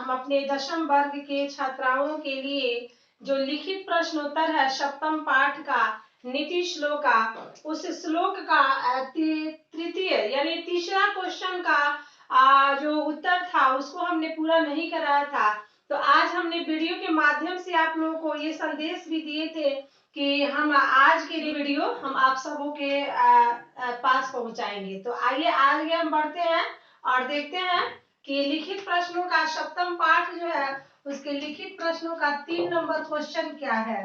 हम अपने 10वीं वर्ग के छात्राओं के लिए जो लिखित प्रश्नोत्तर है सप्तम पाठ का नीति श्लोक का, उस श्लोक का तृतीय यानी तीसरा क्वेश्चन का जो उत्तर था उसको हमने पूरा नहीं कराया था। तो आज हमने वीडियो के माध्यम से आप लोगों को ये संदेश भी दिए थे कि हम आज के वीडियो हम आप सबों के पास पहुंचाएंगे। तो आइए आगे हम बढ़ते हैं और देखते हैं कि लिखित प्रश्नों का सप्तम पाठ जो है उसके लिखित प्रश्नों का 3 नंबर क्वेश्चन क्या है।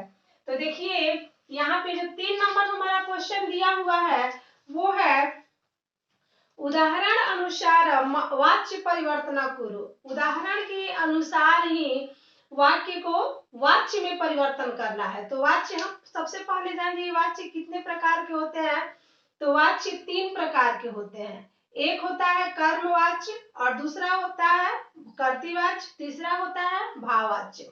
तो देखिए यहाँ पे जो 3 नंबर हमारा क्वेश्चन दिया हुआ है वो है उदाहरण अनुसार वाच्य परिवर्तन करो। उदाहरण के अनुसार ही वाक्य को वाच्य में परिवर्तन करना है। तो वाच्य हम सबसे पहले जानेंगे वाच्य कितने प्रकार के होते हैं। तो वाच्य 3 प्रकार के होते हैं। एक होता है कर्मवाच्य और दूसरा होता है कर्तृवाच्य, तीसरा होता है भाववाच्य।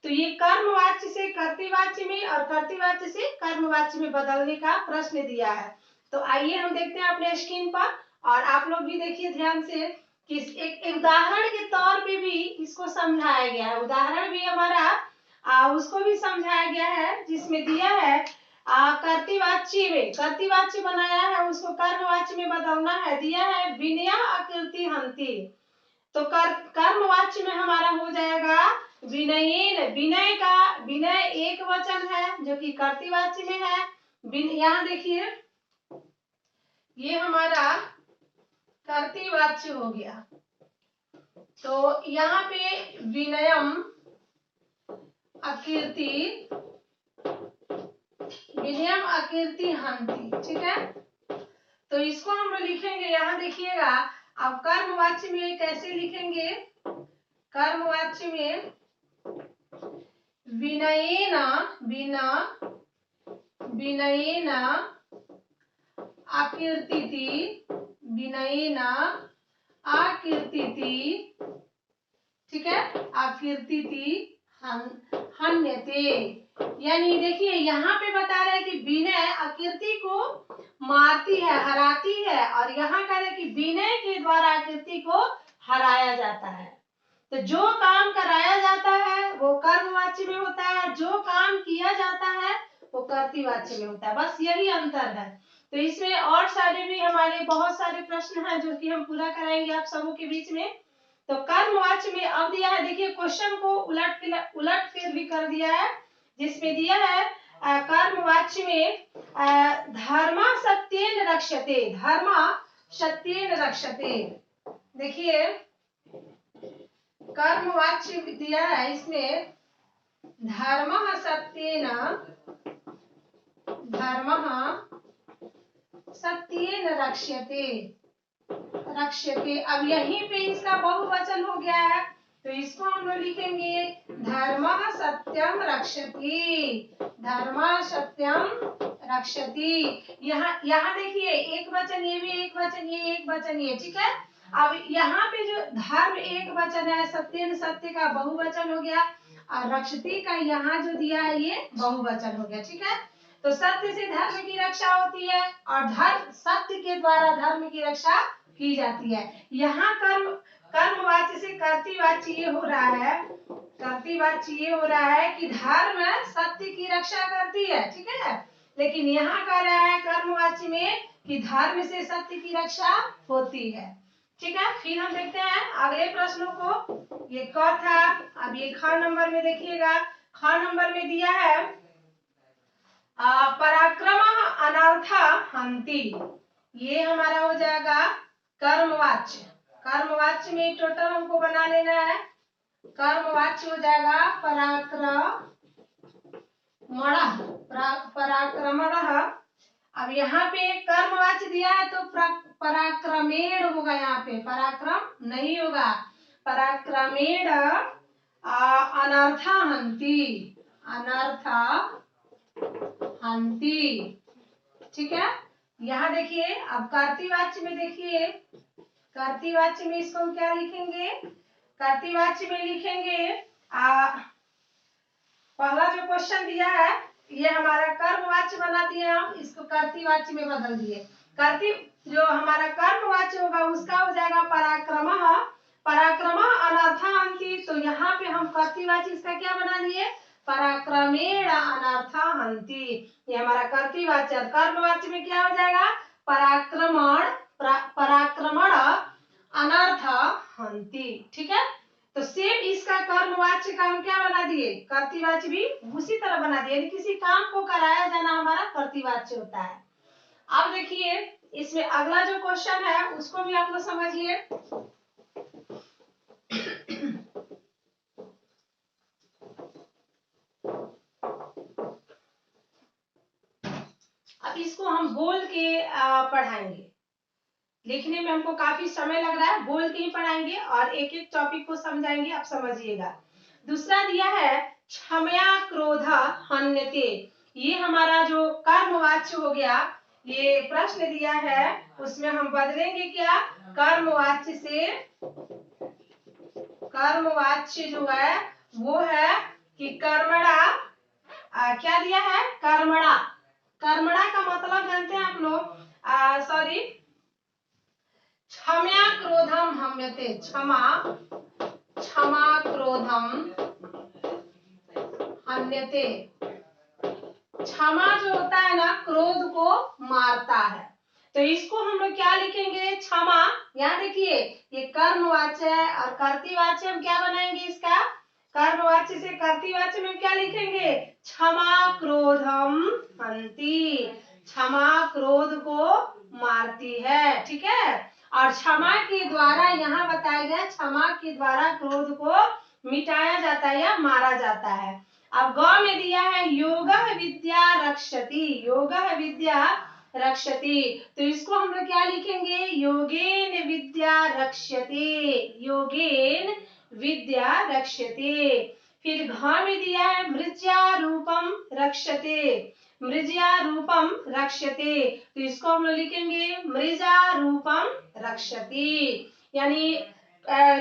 तो ये कर्मवाच्य से कर्तृवाच्य में और कर्तृवाच्य से कर्मवाच्य में बदलने का प्रश्न दिया है। तो आइए हम देखते हैं अपने स्क्रीन पर और आप लोग भी देखिए ध्यान से कि एक उदाहरण के तौर पे भी इसको समझाया गया है। उदाहरण भी हमारा उसको भी समझाया गया है जिसमें दिया है कर्तृवाच्य में कर्तृवाच्य बनाया है उसको कर्मवाच्य में बदलना है। दिया है विनया आकृति हंति। तो कर्मवाच्य में हमारा हो जाएगा विनयेन। विनय का विनय एक वचन है जो कि कर्तृवाच्य में है। यहाँ देखिए ये हमारा कर्तृवाच्य हो गया। तो यहाँ पे विनयम अकीर्ति विनयम अकीर्ति हंति, ठीक है। तो इसको हम लोग लिखेंगे। यहाँ देखिएगा अब कर्मवाच्य में कैसे लिखेंगे। कर्मवाच्य में विनयेन विनयेन आकीर्तिति विनयेन आकीर्तिति, ठीक है, आकीर्तिति हन्यते। यानी देखिए यहाँ पे बता रहे हैं कि विनय आकीर्ति को मारती है हराती है और यहाँ कह रहे हैं कि विनय के द्वारा आकीर्ति को हराया जाता है। तो जो काम कराया जाता है वो कर्मवाच्य में होता है, जो काम किया जाता है वो कर्तृवाच्य में होता है। बस यही अंतर है। तो इसमें और सारे भी हमारे बहुत सारे प्रश्न हैं जो कि हम पूरा कराएंगे आप सबों के बीच में। तो कर्मवाच्य में अब दिया है, देखिए क्वेश्चन को उलट फिर भी कर दिया है जिसमें दिया है कर्मवाच्य में धर्म सत्येन रक्षते। धर्म सत्येन रक्षते। देखिए कर्मवाच्य दिया है इसमें धर्म सत्येन रक्ष्यते रक्ष्यते। अब यहीं पे इसका बहुवचन हो गया है तो इसको हम लोग लिखेंगे धर्म सत्यम रक्षति। धर्म सत्यम रक्षति। यहाँ देखिए एक वचन ये भी एक वचन ये एक वचन ये, ठीक है। अब यहाँ पे जो धर्म एक वचन है सत्यन सत्य का बहुवचन हो गया और रक्षति का यहाँ जो दिया है ये बहुवचन हो गया, ठीक है। तो सत्य से धर्म की रक्षा होती है और धर्म सत्य के द्वारा धर्म की रक्षा की जाती है। यहाँ कर्मवाच्य से कर्तृवाच्य ये हो रहा है, कर्तृवाच्य ये हो रहा है कि धर्म सत्य की रक्षा करती है, ठीक है। लेकिन यहाँ कह रहा है कर्मवाच्य में कि धर्म से सत्य की रक्षा होती है, ठीक है। फिर हम देखते हैं अगले प्रश्नों को। ये क था, अब ये ख नंबर में देखिएगा। ख नंबर में दिया है पराक्रम अनर्था हंति। ये हमारा हो जाएगा कर्मवाच्य। कर्मवाच्य में टोटल हमको बना लेना है। कर्मवाच्य हो जाएगा पराक्रमणः। अब यहाँ पे कर्मवाच्य दिया है तो पराक्रमेण होगा। यहाँ पे पराक्रम नहीं होगा, पराक्रमेण अनर्था हंति। अनर्था हंति, ठीक है। यहाँ देखिए अब कर्तृवाच्य में देखिए कर्तृवाच्य में इसको हम क्या लिखेंगे। कर्तृवाच्य में लिखेंगे पहला जो क्वेश्चन दिया है ये हमारा कर्मवाच्य बना दिया, हम इसको कर्तृवाच्य में बदल दिए। कर्तृ जो हमारा कर्मवाच्य होगा उसका हो जाएगा पराक्रमः। पराक्रमः अनर्था हंति। तो हम कर्तृवाची इसका क्या बना दिए, पराक्रमेण अनर्थ हन्ति। ये हमारा कर्तृवाच्य। कर्मवाच्य में क्या हो जाएगा, पराक्रमण अनर्थ हन्ति। ठीक है, तो सेम इसका कर्मवाच्य का हम क्या बना दिए, कर्तृवाच्य भी उसी तरह बना दिए, यानी किसी काम को कराया जाना हमारा कर्तृवाच्य होता है। अब देखिए इसमें अगला जो क्वेश्चन है उसको भी आप लोग समझिए। अब इसको हम बोल के पढ़ाएंगे, लिखने में हमको काफी समय लग रहा है, बोल के ही पढ़ाएंगे और एक एक टॉपिक को समझाएंगे, आप समझिएगा। दूसरा दिया है क्षमया क्रोध हन्यते, ये हमारा जो कर्मवाच्य हो गया। ये प्रश्न दिया है उसमें हम बदलेंगे क्या, कर्मवाच्य से, कर्मवाच्य जो है वो है कि कर्मणा, क्या दिया है, कर्मणा। कर्मणा का मतलब जानते हैं आप लोग, सॉरी, क्षमा क्रोधम हम्यते, क्षमा क्रोधम हन्यते। क्षमा जो होता है ना, क्रोध को मारता है। तो इसको हम लोग क्या लिखेंगे, क्षमा। यहाँ देखिए ये कर्मवाच्य है और कर्तृवाच्य हम क्या बनाएंगे इसका, कर्मवाच्य से कर्तृवाच्य में क्या लिखेंगे, क्षमा क्रोधम हन्ति, क्षमा क्रोध को मारती है। ठीक है, और क्षमा के द्वारा यहाँ बताया गया, क्षमा के द्वारा क्रोध को मिटाया जाता है या मारा जाता है। अब ग में दिया है योगः विद्या रक्षति, योगः विद्या रक्षति, तो इसको हम लोग क्या लिखेंगे, योगेन विद्या रक्षते, योगेन विद्या रक्षते। फिर घ में दिया है मृज्या रूपम रक्षते, मृज्या रूपम रक्षते, तो इसको हम लोग लिखेंगे मृजा रूपम रक्षति, यानी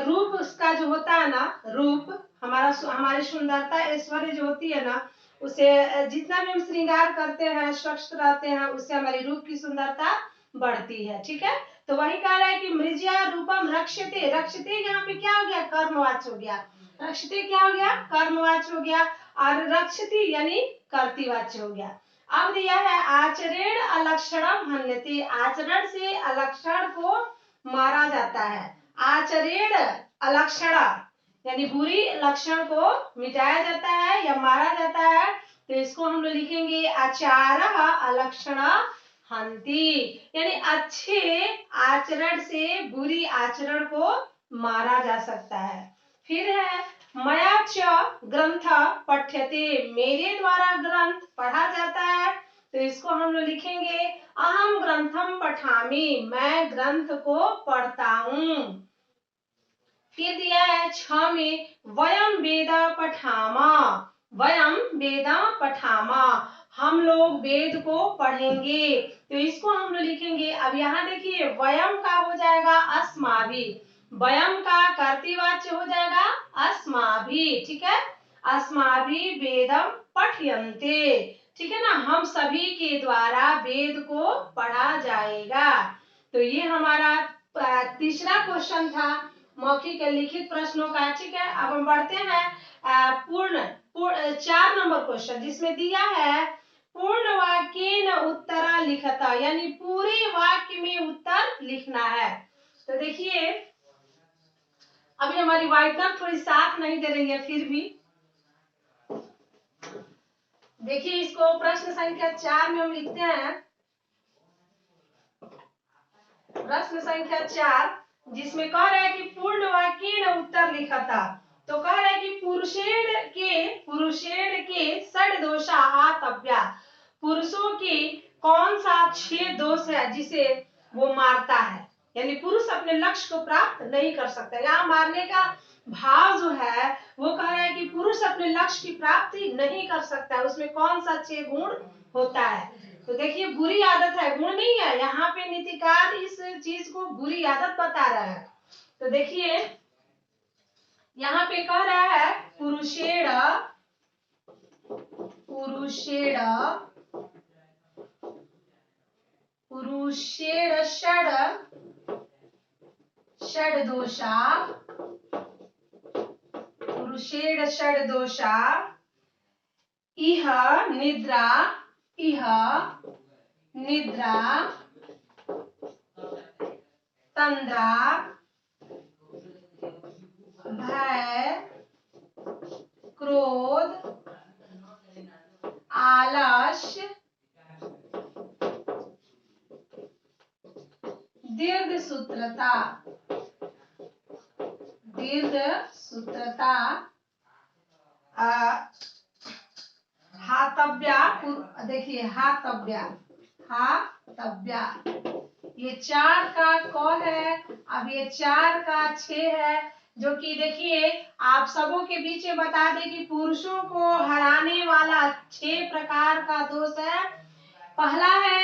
रूप उसका जो होता है ना, रूप हमारी सुंदरता ऐश्वर्य जो होती है ना, उसे जितना भी हम श्रृंगार करते हैं, स्वच्छ रहते हैं, उससे हमारी रूप की सुंदरता बढ़ती है। ठीक है, तो वही कह रहा है कि मृज्या रूपम रक्षते, रक्षते यहाँ पे क्या हो गया, कर्मवाच्य हो गया, रक्षते क्या हो गया, कर्मवाच्य हो गया, और रक्षति यानी कर्तृवाच्य हो गया। अब दिया है आचरण अलक्षणम हन्यते, आचरण से अलक्षण को मारा जाता है, आचरण अलक्षण यानी बुरी लक्षण को मिटाया जाता है या मारा जाता है, तो इसको हम लोग लिखेंगे आचार अलक्षण हन्ति, यानी अच्छे आचरण से बुरी आचरण को मारा जा सकता है। फिर है मया च ग्रंथ पठ्यते, मेरे द्वारा ग्रंथ पढ़ा जाता है, तो इसको हम लोग लिखेंगे अहम ग्रंथम पठामि, मैं ग्रंथ को पढ़ता हूँ। फिर दिया है छ में वयम वेद पठामा, वयम वेद पठामा, हम लोग वेद को पढ़ेंगे, तो इसको हम लोग लिखेंगे। अब यहाँ देखिए वयम का हो जाएगा अस्माभि, वयम का कर्तृवाच्य हो जाएगा अस्माभि। ठीक है, अस्माभि वेदम पठयन्ते, ठीक है ना, हम सभी के द्वारा वेद को पढ़ा जाएगा। तो ये हमारा तीसरा क्वेश्चन था मौखिक लिखित प्रश्नों का। ठीक है, अब हम बढ़ते हैं पूर्ण 4 नंबर क्वेश्चन, जिसमें दिया है पूर्ण वाक्य न उत्तरा लिखता, यानी पूरे वाक्य में उत्तर लिखना है। तो देखिए अभी हमारी व्हाइटनर थोड़ी साथ नहीं दे रही है, फिर भी देखिए इसको प्रश्न संख्या 4 में हम लिखते हैं, प्रश्न संख्या 4, जिसमें कह रहा है कि पूर्ण वाक्य न उत्तर लिखता, तो कह रहा है कि पुरुषेण के षड दोषा आतव्या, पुरुषों के कौन सा 6 दोष है जिसे वो मारता है, यानी पुरुष अपने लक्ष्य को प्राप्त नहीं कर सकता। यहाँ मारने का भाव जो है वो कह रहा है कि पुरुष अपने लक्ष्य की प्राप्ति नहीं कर सकता है, उसमें कौन सा 6 गुण होता है। तो देखिए बुरी आदत है, गुण नहीं है, यहाँ पे नीतिकार इस चीज को बुरी आदत बता रहा है। तो देखिए यहाँ पे कह रहा है पुरुषेण षड दोषा, पुरुषेण पुषेड षड दोषा इह निद्रा तंद्रा भय क्रोध आलस्य दीर्घ सूत्रता हातव्या। देखिए हातव्या ये 4 का क है। अब ये 4 का 6 है, जो कि देखिए आप सबों के बीच में बता दें कि पुरुषों को हराने वाला 6 प्रकार का दोष है। पहला है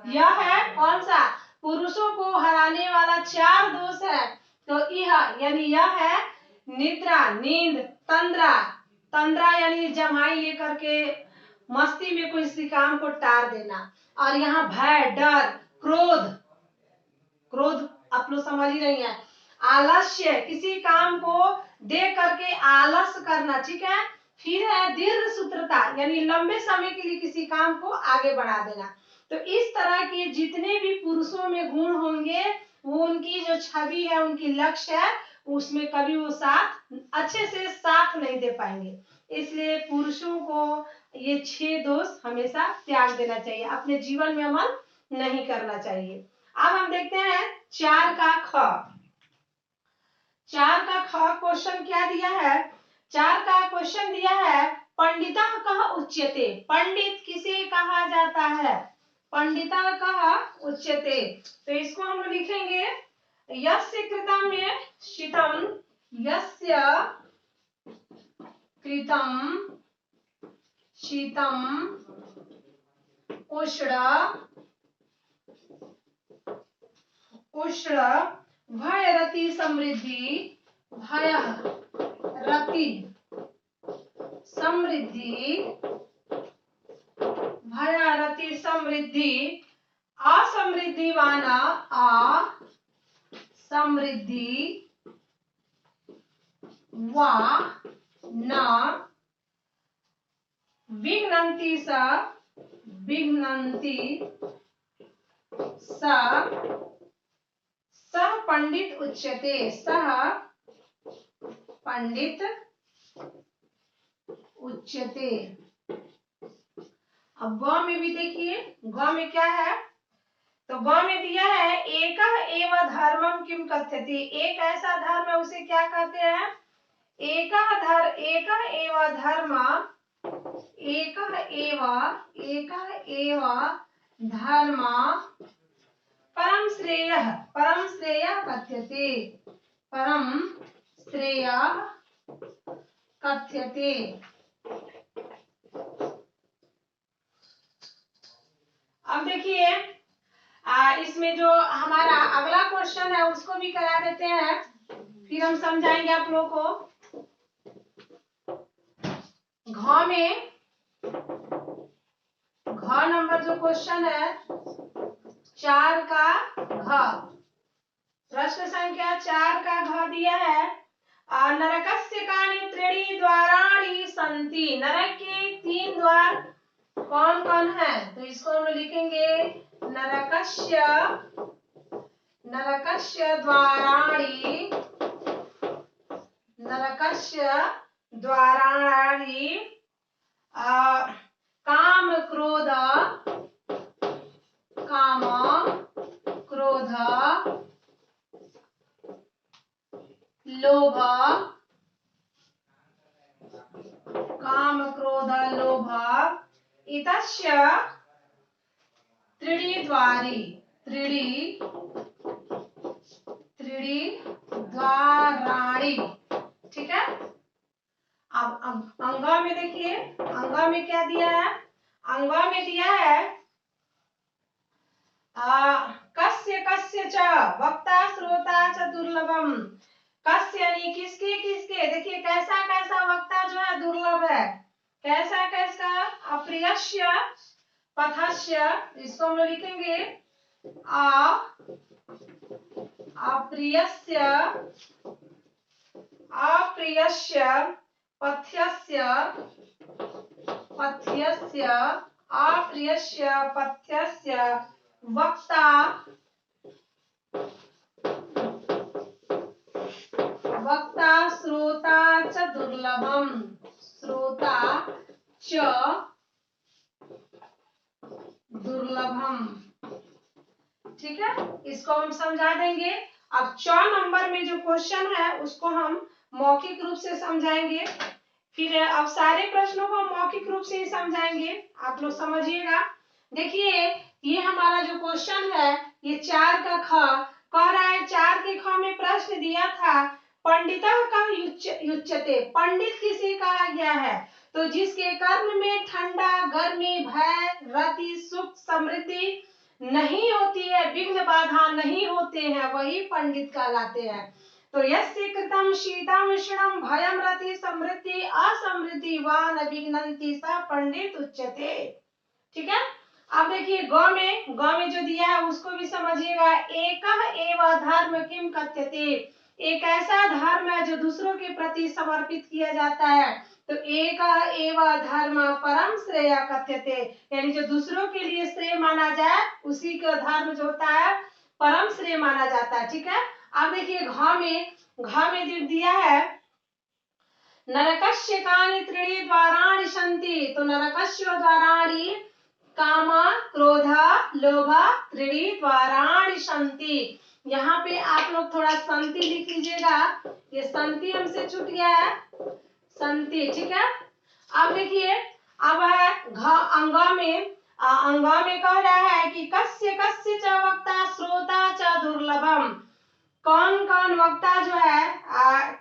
यह है कौन सा? पुरुषों को हराने वाला 4 दोष है। तो यह यानी यह है निद्रा, नींद, तंद्रा यानी जमाई लेकर के मस्ती में कोई किसी काम को टार देना, और यहाँ भय, डर, क्रोध आप लोग समझ ही नहीं है। आलस्य, किसी काम को देख करके आलस करना, ठीक है। फिर है दीर्घ सूत्रता, यानी लंबे समय के लिए किसी काम को आगे बढ़ा देना। तो इस तरह के जितने भी पुरुषों में गुण होंगे, वो उनकी जो छवि है, उनकी लक्ष्य है, उसमें कभी वो साथ अच्छे से साथ नहीं दे पाएंगे। इसलिए पुरुषों को ये 6 दोष हमेशा त्याग देना चाहिए, अपने जीवन में अमल नहीं करना चाहिए। अब हम देखते हैं 4 का ख। 4 का ख क्वेश्चन क्या दिया है? 4 का क्वेश्चन दिया है पंडितः कः उच्यते। पंडित किसे कहा जाता है? पंडितः कः उच्यते। तो इसको हम लिखेंगे यस्य कृतं शीतम, यस्य कृतं शीतम उष्ण भयरति समृद्धि, भयरति समृद्धि असमृद्धिवाना, वा न विघ्नन्ति सः पंडित उच्यते। सः पंडित उच्यते। अब ग में भी देखिए, ग में क्या है? तो ग में दिया है एकः एव धर्मम किम कथ्यते। एक ऐसा धर्म है, उसे क्या कहते हैं? एकः एव धर्म, एकः एव धर्म परम श्रेय कथ्यते। अब देखिए इसमें जो हमारा अगला क्वेश्चन है उसको भी करा देते हैं, फिर हम समझाएंगे आप लोगों को। घ नंबर जो क्वेश्चन है 4 का घ, प्रश्न संख्या 4 का घ दिया है नरकस्य कानि त्रीणि द्वाराणि सन्ति। नरक के 3 द्वार कौन कौन है? तो इसको हम लिखेंगे नरकस्य द्वाराणि काम क्रोध लोभ, इतस्य त्रीणि द्वाराणि, ठीक है। अब अंगा में देखिए, अंगा में क्या दिया है? अंगा में दिया है कस्य च वक्ता श्रोता च दुर्लभम। कस्य यानी किसके, देखिए कैसा वक्ता जो है दुर्लभ है, कैसा अप्रियस्य पथस्य, इसको हम लिखेंगे अप्रियस्य अप्रियस्य पथ्यस्य अप्रियस्य पथ्यस्य वक्ता श्रोता च दुर्लभम, श्रोता च दुर्लभम। ठीक है, इसको हम समझा देंगे। अब 4 नंबर में जो क्वेश्चन है उसको हम मौखिक रूप से समझाएंगे, फिर अब सारे प्रश्नों को मौखिक रूप से ही समझाएंगे, आप लोग समझिएगा। देखिए ये हमारा जो क्वेश्चन है ये 4 का ख कह रहा है। 4 के ख में प्रश्न दिया था पंडिता का युच्यते, पंडित किसे कहा गया है? तो जिसके कर्म में ठंडा, गर्मी, भय, रति, सुख, समृद्धि नहीं होती है, विघ्न बाधा नहीं होते हैं, वही पंडित कहलाते हैं। तो यस्य कृतं शीतम उष्णम भयम रति समृद्धि असमृद्धि वा न विघ्नन्ति स पंडित उच्यते। ठीक है, अब देखिए ग में जो दिया है उसको भी समझिएगा। एकः एव धर्म किम कथ्यते, एक ऐसा धर्म है जो दूसरों के प्रति समर्पित किया जाता है। तो एकः एव धर्म परम श्रेय कथ्यते, यानी जो दूसरों के लिए श्रेय माना जाए उसी का धर्म जो होता है परम श्रेय माना जाता है। ठीक है, अब देखिए घ में जो दिया है नरकस्य कानि त्रीणि द्वाराणि सन्ति, तो नरकस्य द्वाराणि काम, क्रोध, लोभ त्रीणि द्वाराणि सन्ति। यहाँ पे आप लोग थोड़ा संति लिख लीजिएगा, ये संति हमसे छूट गया है, संति। ठीक है, अब देखिए अब है अंगा में कह रहा है कि कस्य कस्य च वक्ता श्रोता च दुर्लभम, कौन कौन वक्ता जो है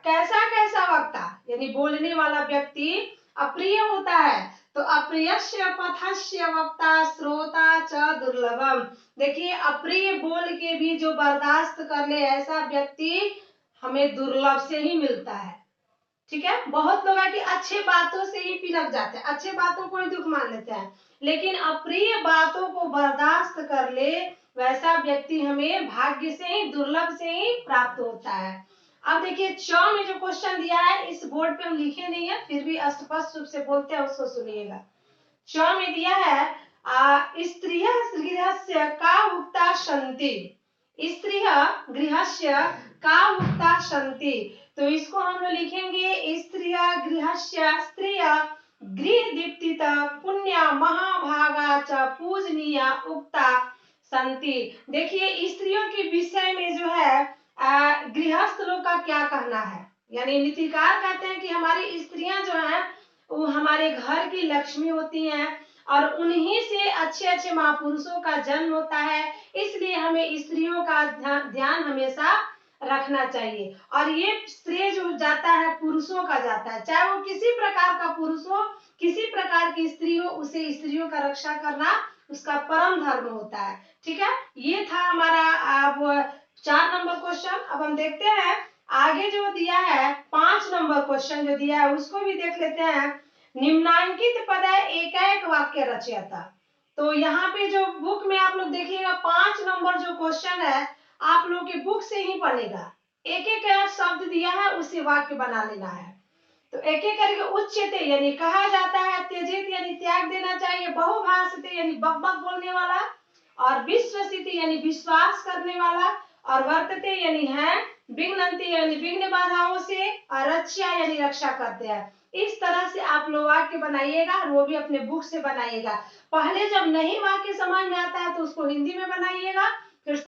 कैसा कैसा वक्ता यानी बोलने वाला व्यक्ति अप्रिय होता है। तो अप्रियस्य पथस्य वक्ता श्रोता च दुर्लभम। देखिए अप्रिय बोल के भी जो बर्दाश्त कर ले ऐसा व्यक्ति हमें दुर्लभ से ही मिलता है। ठीक है, बहुत लोग है कि अच्छे बातों से ही पिलक जाते हैं, अच्छे बातों को ही दुख मान लेते हैं, लेकिन अप्रिय बातों को बर्दाश्त कर ले वैसा व्यक्ति हमें भाग्य से ही, दुर्लभ से ही प्राप्त होता है। अब देखिए च में जो क्वेश्चन दिया है इस बोर्ड पे हम लिखे नहीं है, फिर भी स्पष्ट रूप से बोलते हैं, उसको सुनिएगा। च में दिया है स्त्रियः गृहस्य का उक्ता सन्ति, स्त्रियः गृहस्य का उक्ता सन्ति। तो इसको हम लोग लिखेंगे स्त्रियः गृहस्य, स्त्रियः गृह दीप्तित पुण्य महाभागा च पूजनीया उक्ता संति। देखिए स्त्रियों के विषय में जो है गृहस्थ लोग का क्या कहना है, यानी नीतिकार कहते हैं कि हमारी स्त्रियां जो हैं वो हमारे घर की लक्ष्मी होती हैं और उन्हीं से अच्छे अच्छे महापुरुषों का जन्म होता है, इसलिए हमें स्त्रियों का ध्यान हमेशा रखना चाहिए। और ये श्रेय जो जाता है पुरुषों का जाता है, चाहे वो किसी प्रकार का पुरुष हो, किसी प्रकार की स्त्री हो, उसे स्त्रियों का रक्षा करना उसका परम धर्म होता है। ठीक है, ये था हमारा अब 4 नंबर क्वेश्चन। अब हम देखते हैं आगे जो दिया है 5 नंबर क्वेश्चन जो दिया है उसको भी देख लेते हैं। निम्नांकित पद है एक एक वाक्य रचयिता। तो यहाँ पे जो बुक में आप लोग देखिएगा 5 नंबर जो क्वेश्चन है आप लोग के बुक से ही पढ़ेगा, एक एक शब्द दिया है उसे वाक्य बना लेना है। तो एक एक करके उच्यते यानी कहा जाता है, त्यजेत यानी त्याग देना चाहिए, बहुभाषिते यानी बकबक बोलने वाला, और विश्वसिते यानी विश्वास करने वाला, और वर्तते यानी है, विघ्नन्ति यानी विघ्न बाधाओं से, और रक्षा यानी रक्षा करते हैं। इस तरह से आप लोग वाक्य बनाइएगा और वो भी अपने बुक से बनाइएगा। पहले जब नहीं वाक्य समझ में आता है तो उसको हिंदी में बनाइएगा, फिर